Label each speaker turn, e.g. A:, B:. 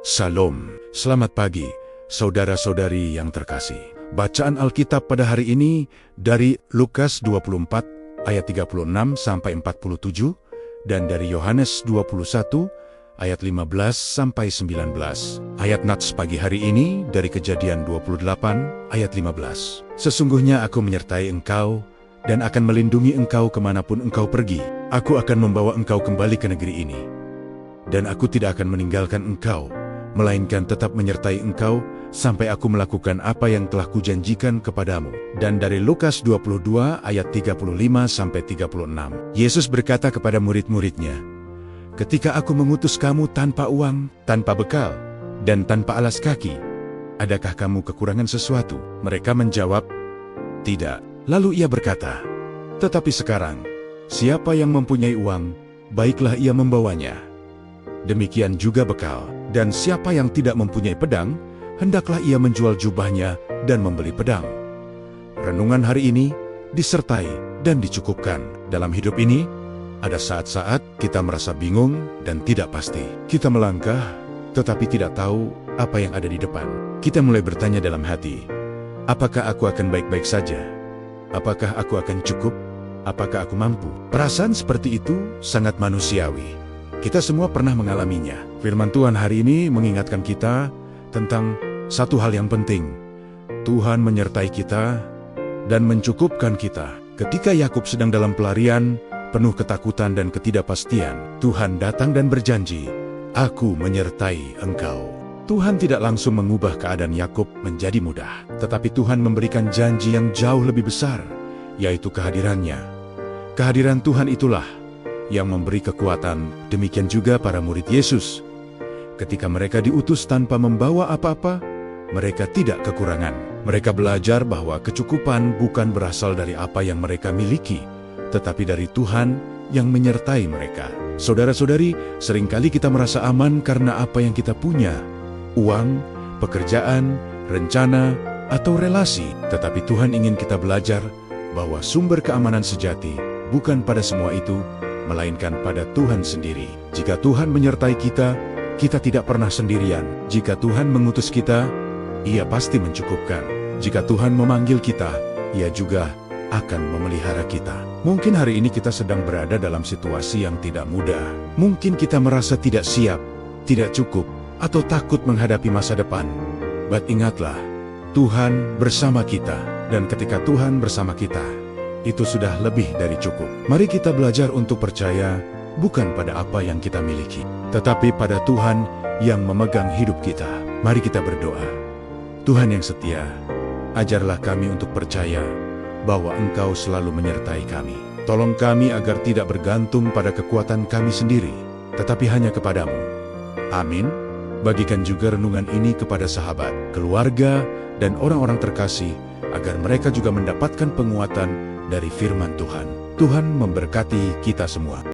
A: Shalom, selamat pagi, saudara-saudari yang terkasih. Bacaan Alkitab pada hari ini dari Lukas 24 ayat 36 sampai 47 dan dari Yohanes 21 ayat 15 sampai 19. Ayat nats pagi hari ini dari Kejadian 28 ayat 15. Sesungguhnya aku menyertai engkau dan akan melindungi engkau kemanapun engkau pergi. Aku akan membawa engkau kembali ke negeri ini. Dan aku tidak akan meninggalkan engkau, melainkan tetap menyertai engkau sampai aku melakukan apa yang telah kujanjikan kepadamu. Dan dari Lukas 22 ayat 35 sampai 36. Yesus berkata kepada murid-muridnya, "Ketika aku mengutus kamu tanpa uang, tanpa bekal, dan tanpa alas kaki, adakah kamu kekurangan sesuatu?" Mereka menjawab, "Tidak." Lalu ia berkata, "Tetapi sekarang, siapa yang mempunyai uang, baiklah ia membawanya. Demikian juga bekal. Dan siapa yang tidak mempunyai pedang, hendaklah ia menjual jubahnya dan membeli pedang." Renungan hari ini disertai dan dicukupkan. Dalam hidup ini, ada saat-saat kita merasa bingung dan tidak pasti. Kita melangkah, tetapi tidak tahu apa yang ada di depan. Kita mulai bertanya dalam hati, apakah aku akan baik-baik saja? Apakah aku akan cukup? Apakah aku mampu? Perasaan seperti itu sangat manusiawi. Kita semua pernah mengalaminya. Firman Tuhan hari ini mengingatkan kita tentang satu hal yang penting. Tuhan menyertai kita dan mencukupkan kita. Ketika Yakub sedang dalam pelarian, penuh ketakutan dan ketidakpastian, Tuhan datang dan berjanji, "Aku menyertai engkau." Tuhan tidak langsung mengubah keadaan Yakub menjadi mudah, tetapi Tuhan memberikan janji yang jauh lebih besar, yaitu kehadirannya. Kehadiran Tuhan itulah yang memberi kekuatan. Demikian juga para murid Yesus. Ketika mereka diutus tanpa membawa apa-apa, mereka tidak kekurangan. Mereka belajar bahwa kecukupan bukan berasal dari apa yang mereka miliki, tetapi dari Tuhan yang menyertai mereka. Saudara-saudari, seringkali kita merasa aman karena apa yang kita punya, uang, pekerjaan, rencana, atau relasi. Tetapi Tuhan ingin kita belajar bahwa sumber keamanan sejati bukan pada semua itu, melainkan pada Tuhan sendiri. Jika Tuhan menyertai kita, kita tidak pernah sendirian. Jika Tuhan mengutus kita, Ia pasti mencukupkan. Jika Tuhan memanggil kita, Ia juga akan memelihara kita. Mungkin hari ini kita sedang berada dalam situasi yang tidak mudah. Mungkin kita merasa tidak siap, tidak cukup, atau takut menghadapi masa depan. But ingatlah, Tuhan bersama kita. Dan ketika Tuhan bersama kita, itu sudah lebih dari cukup. Mari kita belajar untuk percaya bukan pada apa yang kita miliki, tetapi pada Tuhan yang memegang hidup kita. Mari kita berdoa. Tuhan yang setia, ajarlah kami untuk percaya bahwa Engkau selalu menyertai kami. Tolong kami agar tidak bergantung pada kekuatan kami sendiri, tetapi hanya kepadamu. Amin. Bagikan juga renungan ini kepada sahabat, keluarga, dan orang-orang terkasih, agar mereka juga mendapatkan penguatan dari firman Tuhan. Tuhan memberkati kita semua.